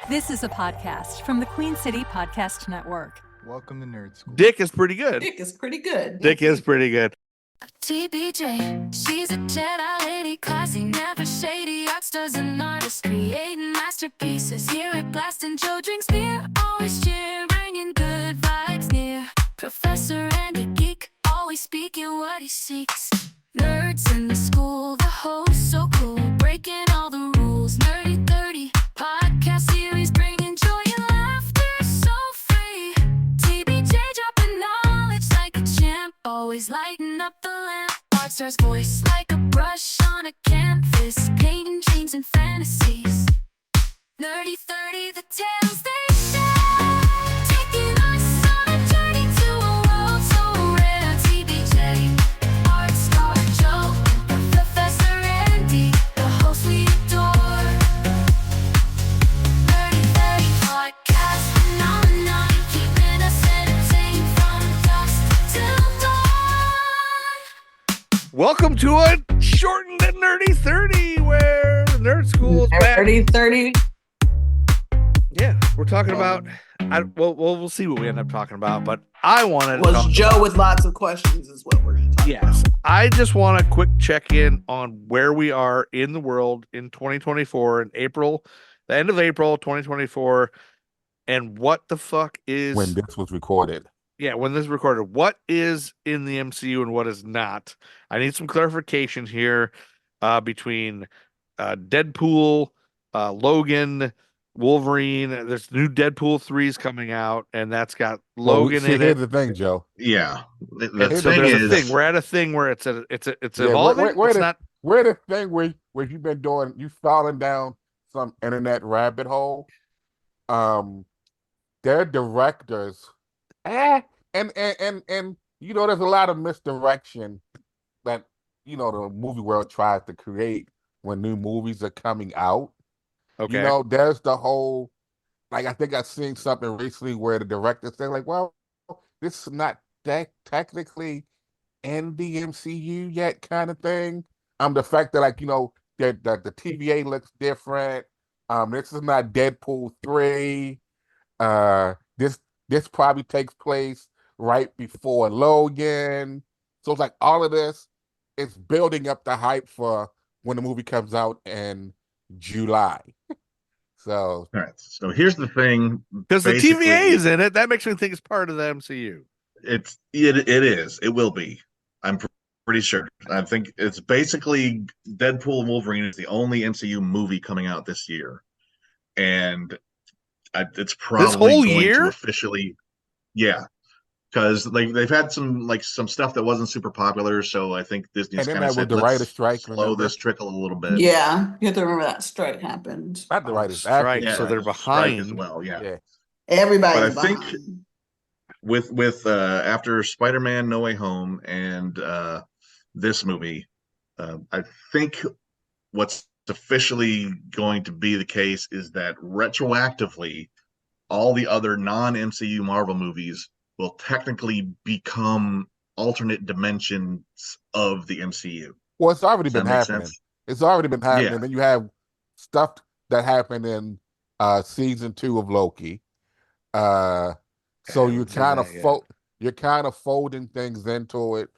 This is a podcast from the Queen City Podcast Network. Welcome to Nerd Skool. Dick is pretty good. Dick is pretty good. Dick is pretty good. TBJ, she's a Jedi lady, classy, never shady. Art stars and artists creating masterpieces. Here at Blast and Joe drinks beer, always cheer, bringing good vibes near. Professor and a geek, always speaking what he seeks. Nerds in the school, the host so cool, breaking all the rules. Nerdy 30 podcast series, bringing joy and laughter so free. TBJ dropping knowledge like a champ, always lighting up the lamp. Art star's voice like a brush on a canvas, painting dreams and fantasies. Nerdy 30, the tales they share, taking us on a journey to a world so rare. TBJ, Art Star Joe, Professor Andy, the host we adore. Nerdy 30 podcast phenomenon, keeping us entertained from dusk till dawn. Welcome to a shortened and nerdy 30, where Nerd Skool is back. 30. Yeah, we're talking about. We'll see what we end up talking about, but I wanted to Was talk Joe about, with lots of questions is what we're going to talk yes, about. I just want a quick check-in on where we are in the world in 2024 in April, the end of April 2024, and what the fuck is When this was recorded. Yeah, when this is recorded, what is in the MCU and what is not? I need some clarification here between Deadpool, Logan, Wolverine. There's new Deadpool 3's coming out, and that's got Logan in Here's it. the thing, Joe. Yeah, the So thing there's is, a thing. We're at a thing where it's Yeah, evolving. where It's the- not. Where the thing where you've been doing, you falling down some internet rabbit hole. Their directors, and you know, there's a lot of misdirection that the movie world tries to create when new movies are coming out. Okay. You know, there's the whole, like, I think I've seen something recently where the director said, like, well, this is not that technically in the MCU yet, kind of thing. The fact that, like, that the TVA looks different. This is not Deadpool 3. This probably takes place right before Logan. So it's like all of this is building up the hype for when the movie comes out in July. So all right. So here's the thing, Because the basically, TVA is in it, that makes me think it's part of the MCU. it is. It will be. I'm pretty sure. I think it's basically Deadpool and Wolverine is the only MCU movie coming out this year, and it's probably whole going year? to officially, yeah. Because they've had some stuff that wasn't super popular, so I think Disney's And then kind of that was said, the let's writer's strike, slow remember? this trickle a little bit. Yeah, you have to remember that strike happened. not the writer's Strike, actor. so they're strike as behind. well. Yeah. Yeah. Everybody's But I think behind. with after Spider-Man No Way Home and this movie, I think what's officially going to be the case is that retroactively all the other non-MCU Marvel movies will technically become alternate dimensions of the MCU. Well, it's already Does that been make happening. sense? It's already been happening. Yeah. Then you have stuff that happened in season 2 of Loki. So you're haven't seen kind of that yet. you're kind of folding things into it.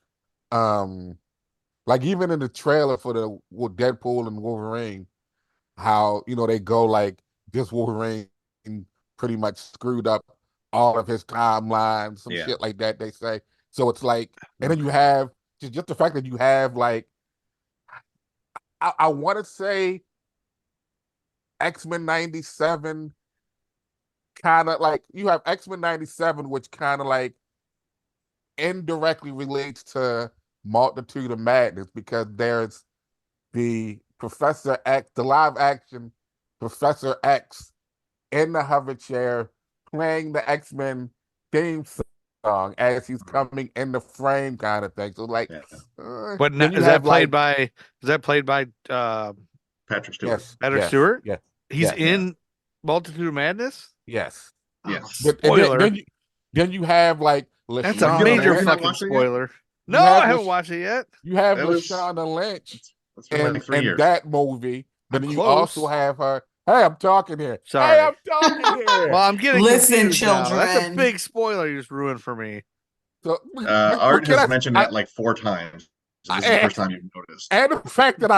Like even in the trailer for the Deadpool and Wolverine, how they go like this Wolverine pretty much screwed up all of his timelines, some Yeah. shit like that, they say. So it's like, and then you have just the fact that you have, like, I want to say X-Men 97, kind of like, you have X-Men 97, which kind of like indirectly relates to Multitude of Madness, because there's the Professor X, the live action Professor X in the hover chair playing the X-Men theme song as he's coming in the frame, kind of thing. So like, Yeah. But then you is that have, played like- by Patrick Stewart. Yes, Patrick yes, Stewart? Yes, He's yeah. in Multitude of Madness? yes. Yes. And Spoiler. then you have like That's LaShawna a major Lynch. not fucking watched it yet? spoiler. No, have I haven't Lash- watched it yet. You have That was- LaShawna Lynch That's been in, like 3 in years. that movie. But I'm then you close. also have her Hey, I'm talking here. Sorry. Hey, I'm talking here. Well, I'm getting Listen, confused now. That's a children. big spoiler you just ruined for me. So, Art has mentioned that like 4 times. So this is the and- first time you've noticed. And the fact that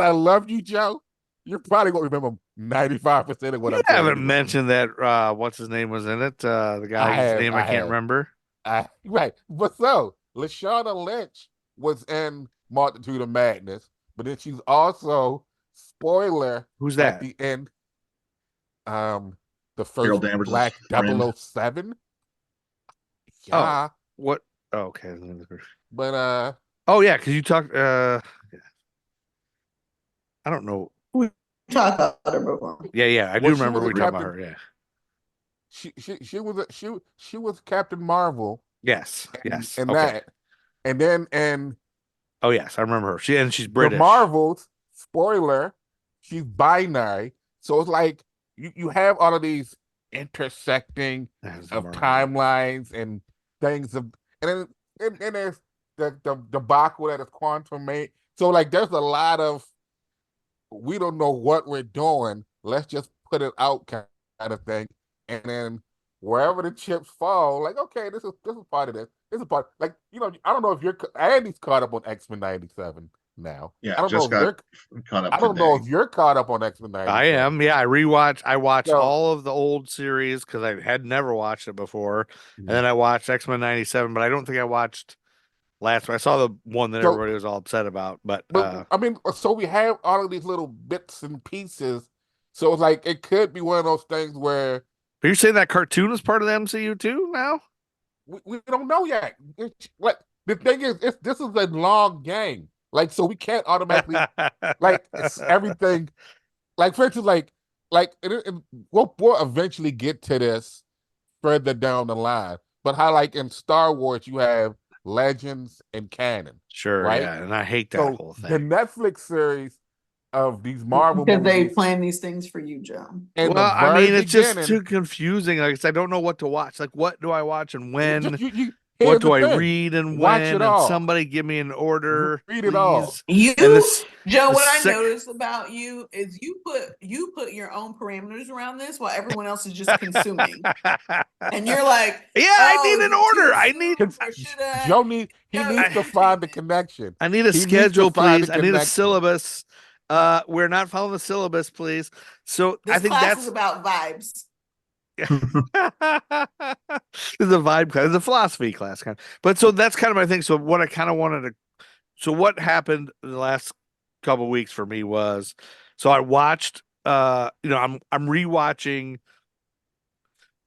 I love you, Joe, you're probably gonna remember 95% of what You I'm saying. haven't mentioned that what's his name was in it. The guy's name I can't remember. Right. But so Lashana Lynch was in Multitude of Madness, but then she's also, spoiler, Who's at that? the end. The Carol first Danvers' Black friend. 007. Yeah. What? Oh, okay. But Oh yeah, because you talked. I don't know. We talked about her before. Yeah, I do Well, she remember was a we talked about captain- her. Yeah. she was Captain Marvel Yes. and Okay. that. And then Oh yes, I remember her. She's the British. Marvels, spoiler, she's binary. So it's like you have all of these intersecting That's of Marvel. timelines and things of, and then and there's the debacle that is quantum mate. So like there's a lot of, we don't know what we're doing. Let's just put it out kind of thing. And then wherever the chips fall, like, okay, this is part of this. This is part, like, I don't know if Andy's caught up on X-Men 97 now. Yeah, I don't just know if got caught up I don't know today. if you're caught up on X-Men 97. I am. Yeah, I watched So- all of the old series because I had never watched it before, and then I watched X-Men 97, but I don't think I watched last one. I saw the one that So- everybody was all upset about, but I mean, so we have all of these little bits and pieces. So it's like it could be one of those things where are you saying that cartoon is part of the MCU too now? we don't know yet. Like the thing is, this is a long game. Like, so we can't automatically like it's everything. Like, for instance, we'll eventually get to this further down the line. But how, like, in Star Wars, you have legends and canon. Sure, right? yeah, and I hate that So whole the thing. Netflix series of these Marvel Because they movies, plan these things for you, Joe. in Well, the I very mean, it's just beginning, too confusing. Like, I don't know what to watch. Like, what do I watch and when? just, here's What do the I thing. read and Watch when? it And all. somebody give me an order, Read it all. please. You, And this, Joe, the what I sec- noticed about you is you put your own parameters around this while everyone else is just consuming. And you're like, Yeah, I oh, need is an it too order. I soon, need- or should I? Joe needs Joe, to you find the take connection. I need a He needs to schedule, find please. the I need a connection. syllabus. We're not following the syllabus, please. So This I think class that's is about vibes. this is a vibe class, it's a philosophy class kind of. But so that's kind of my thing. So what I kind of wanted to, so what happened in the last couple of weeks for me was, so I watched, I'm rewatching.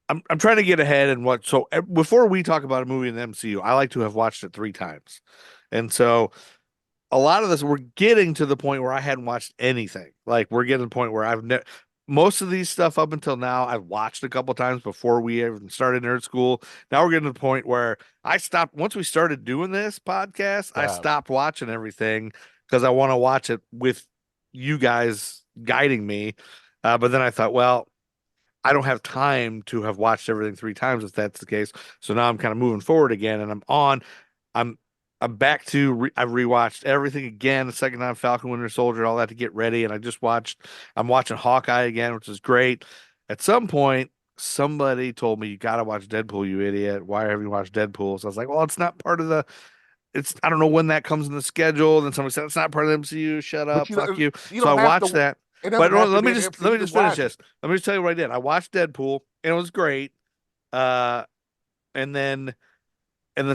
I'm trying to get ahead and what. So before we talk about a movie in the MCU, I like to have watched it 3 times, and so a lot of this, we're getting to the point where I hadn't watched anything. Like, we're getting to the point where most of these stuff up until now, I've watched a couple times before we even started Nerd Skool. Now we're getting to the point where I stopped. Once we started doing this podcast, I stopped watching everything because I want to watch it with you guys guiding me. But then I thought, well, I don't have time to have watched everything 3 times if that's the case. So now I'm kind of moving forward again, and I'm back to I've rewatched everything again, the second time Falcon Winter Soldier, all that to get ready, and I'm watching Hawkeye again, which is great. At some point, somebody told me, you gotta watch Deadpool, you idiot. Why haven't you watched Deadpool? So I was like, well, it's not part of I don't know when that comes in the schedule. Then somebody said it's not part of the MCU. Shut up, fuck you. So I watched that. But let me just finish this. Let me just tell you what I did. I watched Deadpool and it was great. And then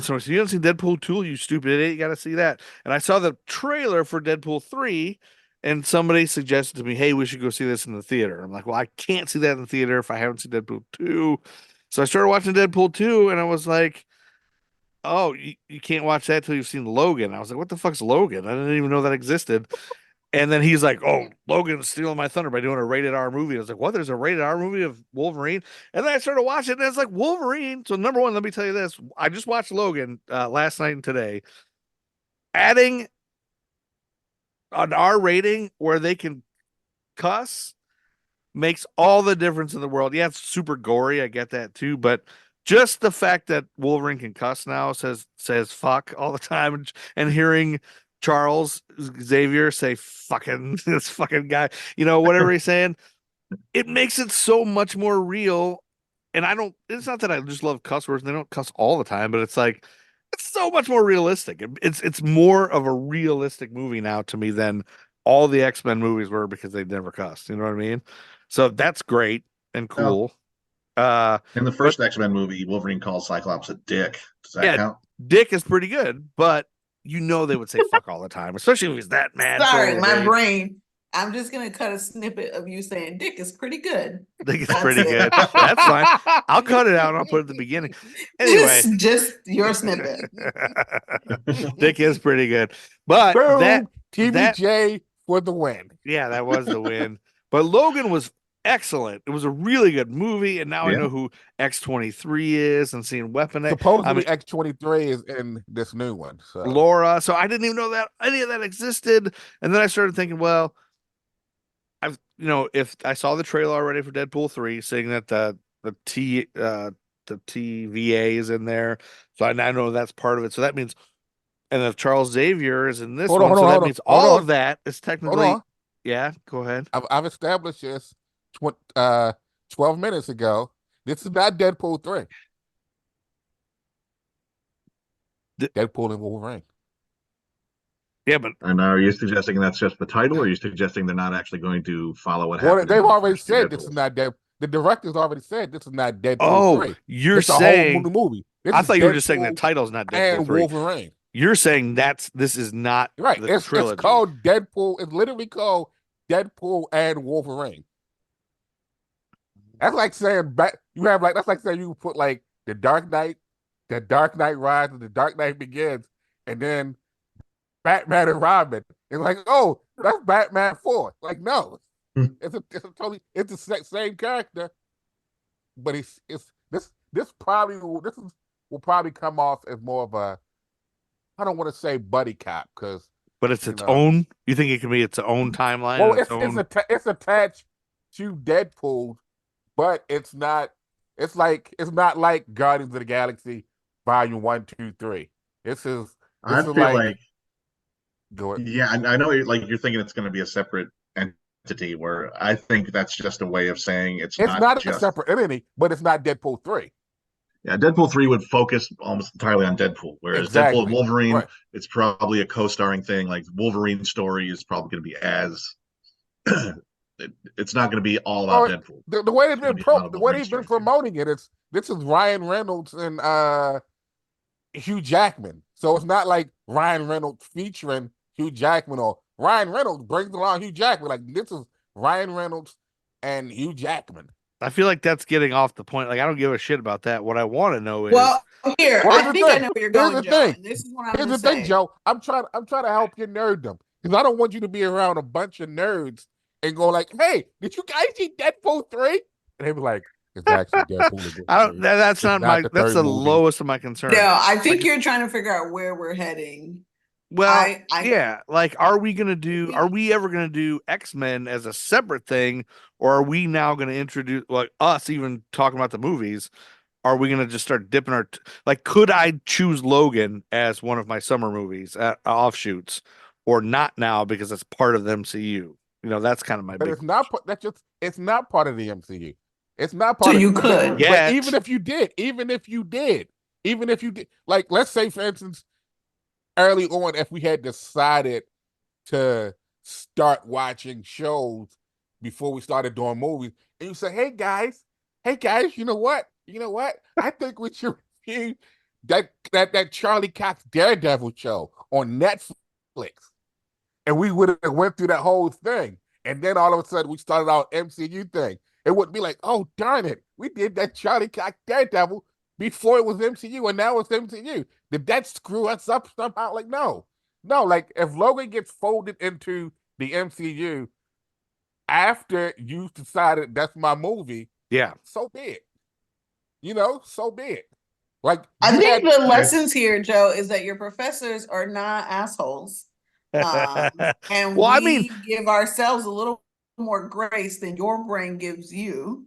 someone said, you haven't seen Deadpool 2, you stupid idiot. You got to see that. And I saw the trailer for Deadpool 3, and somebody suggested to me, hey, we should go see this in the theater. I'm like, well, I can't see that in the theater if I haven't seen Deadpool 2. So I started watching Deadpool 2, and I was like, oh, you can't watch that till you've seen Logan. I was like, what the fuck's Logan? I didn't even know that existed. And then he's like, oh, Logan's stealing my thunder by doing a rated R movie. I was like, what? There's a rated R movie of Wolverine? And then I started watching it, and it's like Wolverine. So number one, let me tell you this. I just watched Logan last night and today. Adding an R rating where they can cuss makes all the difference in the world. Yeah, it's super gory. I get that too. But just the fact that Wolverine can cuss now, says fuck all the time, and hearing Charles Xavier say fucking this fucking guy, whatever he's saying, it makes it so much more real. And it's not that I just love cuss words, and they don't cuss all the time, but it's like it's so much more realistic. It's more of a realistic movie now to me than all the X-Men movies were because they never cussed. You know what I mean? So that's great and cool. In the first X-Men movie, Wolverine calls Cyclops a dick. Does that count? Dick is pretty good, but they would say fuck all the time, especially if he's that mad. Sorry, my brain. I'm just gonna cut a snippet of you saying "dick is pretty good." Dick is pretty good. That's fine. I'll cut it out and I'll put it at the beginning. Anyway, just your snippet. Dick is pretty good, but Boom, that TBJ for the win. Yeah, that was the win. But Logan was excellent. It was a really good movie, and now I know who X-23 is, and seeing Weapon X. Supposedly X-23 is in this new one. So Laura. So I didn't even know that any of that existed, and then I started thinking, well, if I saw the trailer already for Deadpool 3, saying that the TVA is in there, so I now know that's part of it. So that means, and if Charles Xavier is in this that means all of that is technically. Yeah, go ahead. I've established this 12 minutes ago. This is not Deadpool 3. Deadpool and Wolverine. Yeah, but and are you suggesting that's just the title, or are you suggesting they're not actually going to follow what happened? They've already said this is not Deadpool. The director's already said this is not Deadpool 3. You're saying a whole movie. I thought you were just saying the title's not Deadpool and 3. Wolverine. You're saying this is not right. The trilogy. It's called Deadpool. It's literally called Deadpool and Wolverine. That's like saying that's like saying you put like the Dark Knight Rises, the Dark Knight Begins, and then Batman and Robin. It's like, oh, that's Batman 4. Like, no, it's the same character, but this will probably come off as more of a, I don't want to say buddy cop but it's its own. You think it can be its own timeline? Well, it's attached to Deadpool, but it's not. It's not like Guardians of the Galaxy Volume 1, 2, 3. I feel like go ahead. Yeah, I know you're thinking it's going to be a separate entity. Where I think that's just a way of saying it's not a separate entity, but it's not Deadpool 3. Yeah, Deadpool 3 would focus almost entirely on Deadpool, whereas Deadpool and Wolverine, it's probably a co-starring thing. Like Wolverine's story is probably going to be it's not going to be all about Deadpool. The way they've been promoting it, this is Ryan Reynolds and Hugh Jackman. So it's not like Ryan Reynolds featuring Hugh Jackman, or Ryan Reynolds brings along Hugh Jackman. Like, this is Ryan Reynolds and Hugh Jackman. I feel like that's getting off the point. Like, I don't give a shit about that. What I want to know is, I think I know where you're going, Joe. This is what I'm Here's the thing, Joe. I'm trying to help your nerddom, because I don't want you to be around a bunch of nerds and go like, "Hey, did you guys see Deadpool 3?" And they be like, "It's actually Deadpool." That's the lowest of my concerns. No, I think you're trying to figure out where we're heading. Well, yeah. Like, are we ever gonna do X-Men as a separate thing, or are we now gonna introduce, like, us even talking about the movies? Are we gonna just start dipping our could I choose Logan as one of my summer movies at offshoots, or not now because it's part of the MCU? That's kind of my. But big it's not. It's not part of the MCU. It's not part. So of you could. Yeah. But even if you did, like, let's say, for instance, early on, if we had decided to start watching shows before we started doing movies, and you say, hey guys, you know what? I think we should review that Charlie Cox Daredevil show on Netflix. And we would have went through that whole thing. And then all of a sudden we started our MCU thing. It wouldn't be like, oh, darn it, we did that Charlie Cox Daredevil before it was MCU, and now it's MCU. Did that screw us up somehow? Like, no. Like, if Logan gets folded into the MCU after you decided that's my movie, yeah, so be it. So be it. Like, I think the lessons here, Joe, is that your professors are not assholes. And we give ourselves a little more grace than your brain gives you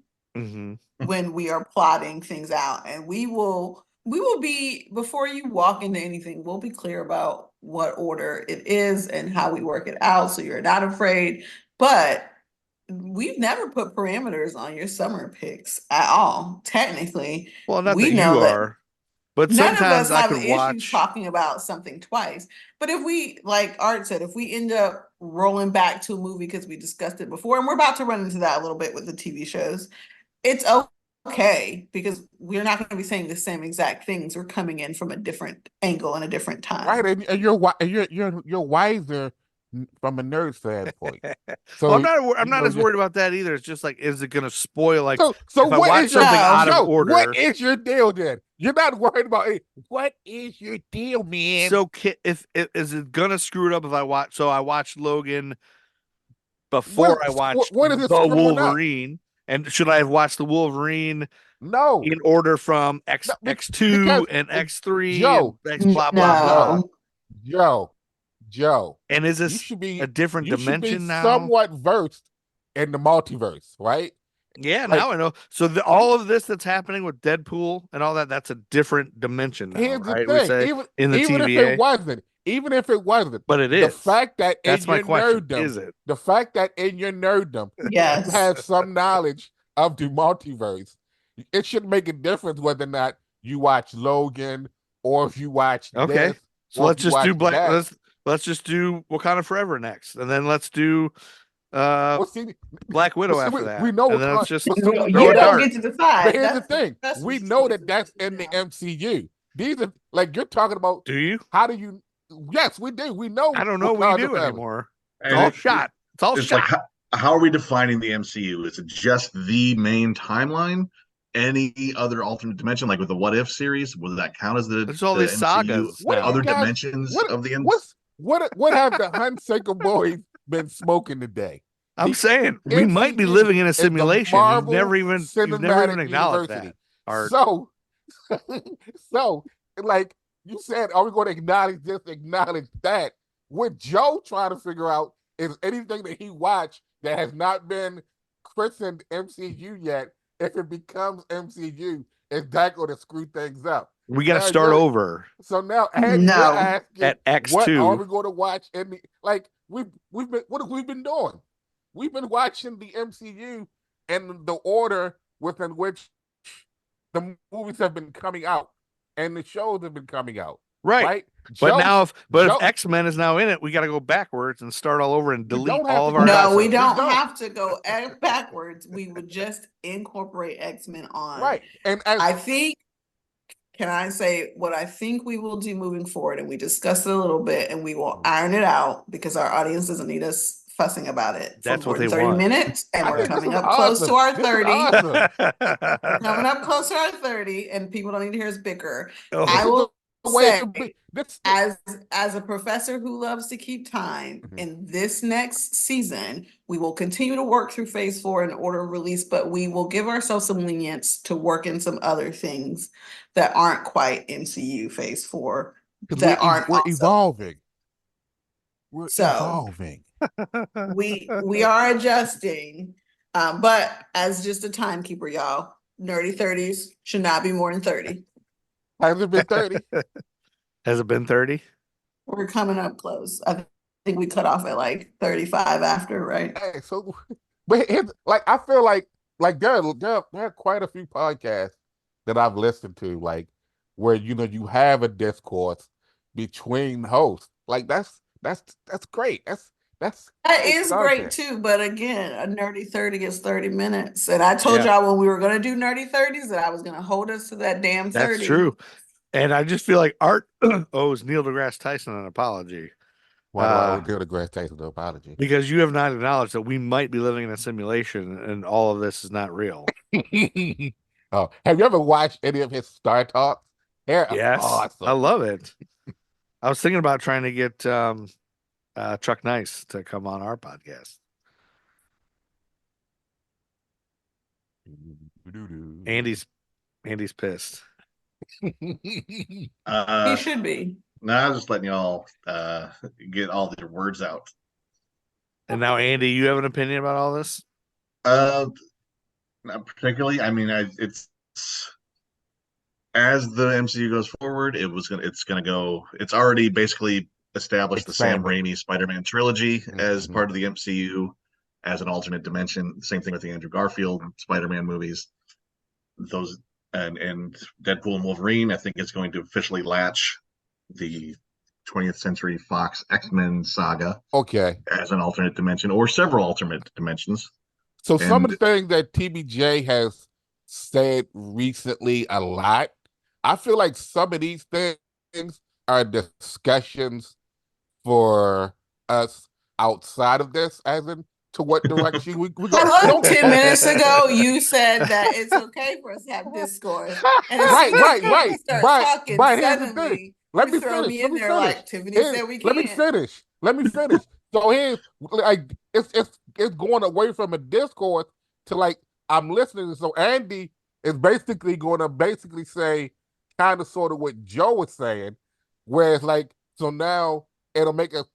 when we are plotting things out, and we will we will be, before you walk into anything, we'll be clear about what order it is and how we work it out so you're not afraid. But we've never put parameters on your summer picks at all. Technically, Well, not we that know you that are, but none of us sometimes I have could issues watch. talking about something twice. But if we, like Art said, if we end up rolling back to a movie because we discussed it before, and we're about to run into that a little bit with the TV shows, it's okay because we're not going to be saying the same exact things. We're coming in from a different angle and a different time. Right, and you're wiser from a nerd standpoint. So Well, I'm not as worried about that either. It's just like, is it going to spoil? Like, if I watch something out of order, what is your deal then? You're not worried about it. What is your deal, man? So if is it going to screw it up if I watch? So I watched Logan before I watched the Wolverine, and should I have watched the Wolverine? No, in order from X2 and X3 and X blah blah blah. Joe. And is You this should be a different dimension now? Somewhat versed in the multiverse, right? Yeah, now I know. So all of this that's happening with Deadpool and all that, that's a different dimension now, Here's right? the thing. We say in the even TVA. Even if it wasn't, But it the is. fact that that's in my your question. nerddom, Is it? The fact that in your nerddom, yes, you have some knowledge of the multiverse, it shouldn't make a difference whether or not you watch Logan or if you watch okay. this. So let's just do Black. That. Let's just do Wakanda Forever next, and then let's do Black Widow after that. We know and then let's just you throw a don't dart. get to decide. But here's the thing: we know that's in the MCU. These are like you're talking about. Do you? How do you? Yes, we do. We know. I don't know what you do anymore. It's And all shot. It's all shot. Like how are we defining the MCU? Is it just the main timeline? Any other alternate dimension, like with the What If series, will that count as There's all these MCU? sagas. Other dimensions of the MCU? What have the Hunsaker boys been smoking today? I'm saying we might be living in a simulation. You've never even acknowledged that. Art. So, like you said, are we going to acknowledge this, acknowledge that? What Joe trying to figure out is anything that he watched that has not been christened MCU yet, if it becomes MCU, is that going to screw things up? We got to start over. So now, you're asking, at X2, what are we going to watch? We've been, what have we been doing? We've been watching the MCU and the order within which the movies have been coming out and the shows have been coming out. Right. But if X-Men is now in it, we got to go backwards and start all over and delete all of our. No, we don't have to go backwards. We would just incorporate X-Men on. Right. And I think, can I say what I think we will do moving forward? And we discussed it a little bit and we will iron it out because our audience doesn't need us fussing about it. That's what they 30 want. minutes and we're coming up close to our 30. We're coming up close to our 30 and people don't need to hear us bicker. I will say, as a professor who loves to keep time, in this next season, we will continue to work through phase 4 in order of release, but we will give ourselves some lenience to work in some other things that aren't quite MCU phase 4. We're evolving. We're evolving. we are adjusting, but as just a timekeeper, y'all, nerdy 30s should not be more than 30. Has it been 30? Has it been 30? We're coming up close. I think we cut off at like 35 after, right? Hey, so, but I feel like there are quite a few podcasts that I've listened to, like where you have a discourse between hosts. Like that's great. That is great too. But again, a nerdy 30 is 30 minutes. And I told y'all when we were gonna do nerdy 30s that I was gonna hold us to that damn 30. That's true. And I just feel like Art owes Neil deGrasse Tyson an apology. Why do I owe Neil deGrasse Tyson an apology? Because you have not acknowledged that we might be living in a simulation and all of this is not real. Oh, have you ever watched any of his Star Talks? Yes, awesome. I love it. I was thinking about trying to get Chuck Nice to come on our podcast. Andy's pissed. He should be. No, I was just letting y'all get all their words out. And now, Andy, you have an opinion about all this? Not particularly. I mean, as the MCU goes forward, it's already basically established the Sam Raimi Spider-Man trilogy as part of the MCU as an alternate dimension. Same thing with the Andrew Garfield Spider-Man movies. Those and Deadpool and Wolverine, I think it's going to officially latch the 20th Century Fox X-Men saga as an alternate dimension or several alternate dimensions. So some of the things that TBJ has said recently a lot, I feel like some of these things are discussions for us outside of this, as in to what direction we go. I looked 10 minutes ago. You said that it's okay for us to have discourse. And right. Start talking, but here's the thing. Let me throw finish. me in there like Tiffany said we can't. Let me finish. So here's like it's going away from a discourse to like I'm listening. So Andy is basically going to say kind of sort of what Joe was saying, whereas like so now it'll make us.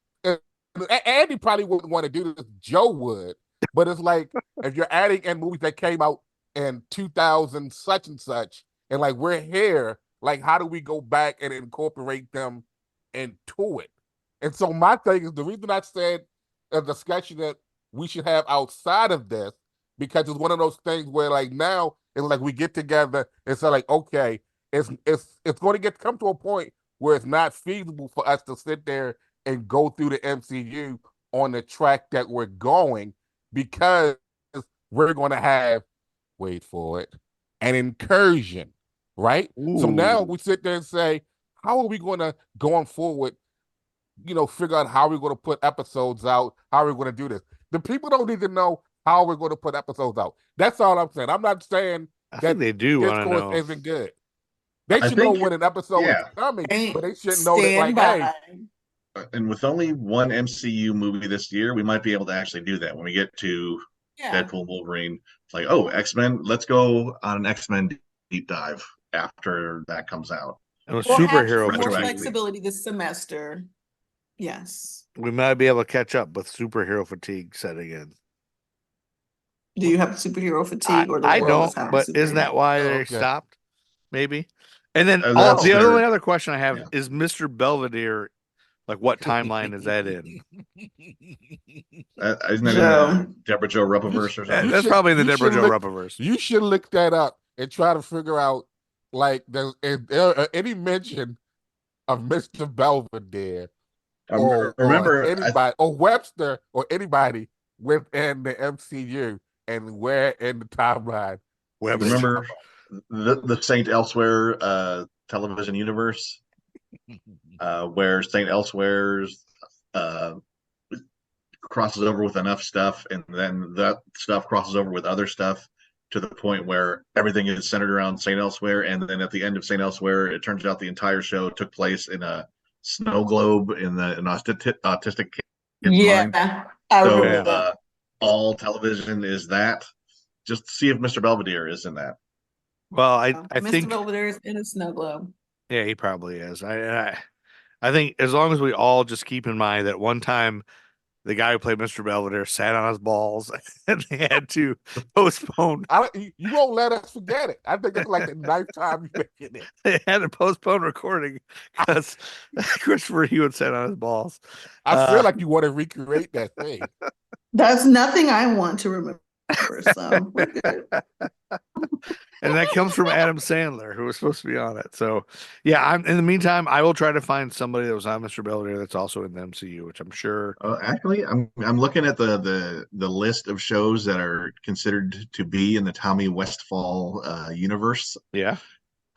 Andy probably wouldn't want to do this. Joe would, but it's like if you're adding in movies that came out in 2000 such and such, and like we're here, like how do we go back and incorporate them into it? And so my thing is the reason I said a discussion that we should have outside of this, because it's one of those things where like now it's like we get together and say like, okay, it's going to come to a point where it's not feasible for us to sit there and go through the MCU on the track that we're going, because we're going to have, wait for it, an incursion, right? Ooh. So now we sit there and say, how are we going to, going forward, figure out how we're going to put episodes out, how we're going to do this. The people don't need to know how we're going to put episodes out. That's all I'm saying. I'm not saying that they do discourse isn't good. They should know when an episode is coming, but they should know that, like, hey. And with only one MCU movie this year, we might be able to actually do that when we get to Deadpool, Wolverine. It's like, oh, X-Men, let's go on an X-Men deep dive after that comes out. And a superhero more flexibility this semester. Yes. We might be able to catch up with superhero fatigue setting in. Do you have superhero fatigue? I don't, but isn't that why they stopped? Maybe. And then the only other question I have is Mr. Belvedere. Like, what timeline is that in? Isn't that in Deborah Jo Rupp-averse or something? That's probably in the Deborah Jo Rupp-averse. You should look that up and try to figure out, like, any mention of Mr. Belvedere or anybody, or Webster or anybody within the MCU and where in the timeline. Remember the Saint Elsewhere television universe? Where St. Elsewhere's crosses over with enough stuff, and then that stuff crosses over with other stuff to the point where everything is centered around St. Elsewhere, and then at the end of St. Elsewhere, it turns out the entire show took place in a snow globe in an autistic kid's mind. So all television is that. Just see if Mr. Belvedere is in that. Well, I think Mr. Belvedere is in a snow globe. Yeah, he probably is. I think as long as we all just keep in mind that one time the guy who played Mr. Belvedere sat on his balls and they had to postpone. You won't let us forget it. I think it's like the ninth time you're making it. They had to postpone recording because Christopher Hewitt sat on his balls. I feel like you want to recreate that thing. That's nothing I want to remember. So we're good. And that comes from Adam Sandler, who was supposed to be on it. So, yeah, in the meantime, I will try to find somebody that was on Mr. Belvedere that's also in the MCU, which I'm sure. Actually, I'm looking at the list of shows that are considered to be in the Tommy Westphal universe. Yeah,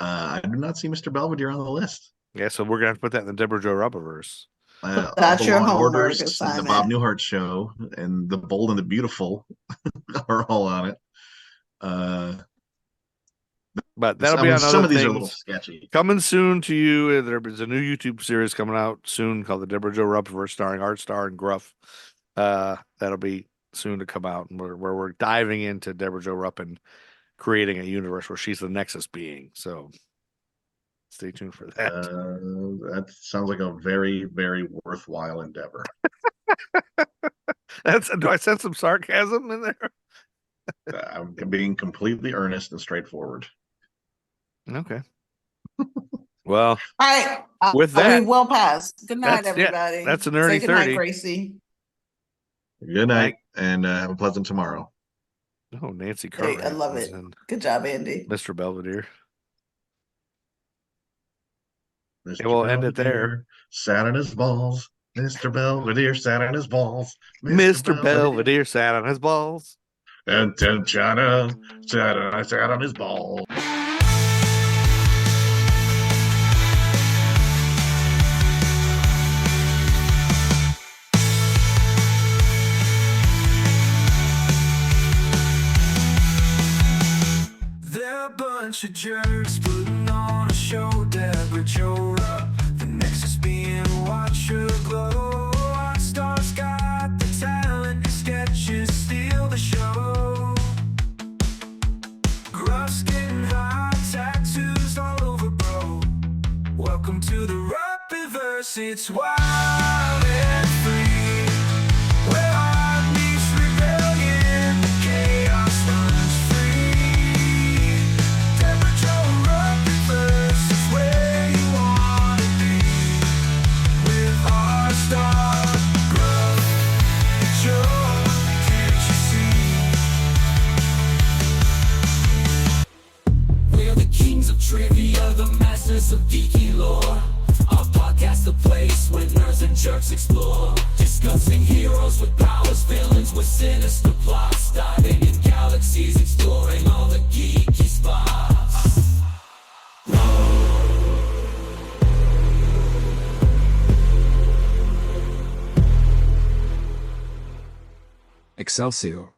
I do not see Mr. Belvedere on the list. Yeah, so we're gonna have to put that in the Deborah Jo Rupp-averse. That's your homework assignment. The Bob Newhart Show, and The Bold and the Beautiful are all on it. But that'll be on other some of these things. Are a little sketchy. Coming soon to you. There's a new YouTube series coming out soon called the Deborah Jo Rupp-averse, starring Art Star and Gruff. That'll be soon to come out, and where we're diving into Deborah Jo Rupp and creating a universe where she's the Nexus being. So stay tuned for that. That sounds like a very, very worthwhile endeavor. Do I sense some sarcasm in there? I'm being completely earnest and straightforward. Okay. Well, All right. with that, we well past. Good night, that's- yeah, everybody. that's an early Say good night, 30. Gracie. Good night, and have a pleasant tomorrow. Oh, Nancy Hey, Cartwright I love was it. in Good job, Andy. Mr. Belvedere. Mr. And we'll end it there. Belvedere sat on his balls. Mr. Belvedere sat on his balls. Mr. Belvedere sat on his balls. And China sat on his balls. They're a bunch of jerks putting on a show. Deborah showed up, the next is being watch her glow. Rock stars got the talent, sketches steal the show. Gruff's getting hot, tattoos all over, bro. Welcome to the Rap-Verse, it's wild and free. Where art meets rebellion, chaos runs free. Deborah Joe Rap-Verse is where you wanna be. With our star, Gruff, Joe, can't you see? We're the kings of trivia, the masters of geeky lore. Our podcast, the place where nerds and jerks explore. Discussing heroes with powers, villains with sinister plots. Diving in galaxies, exploring all the geeky spots. Excelsior.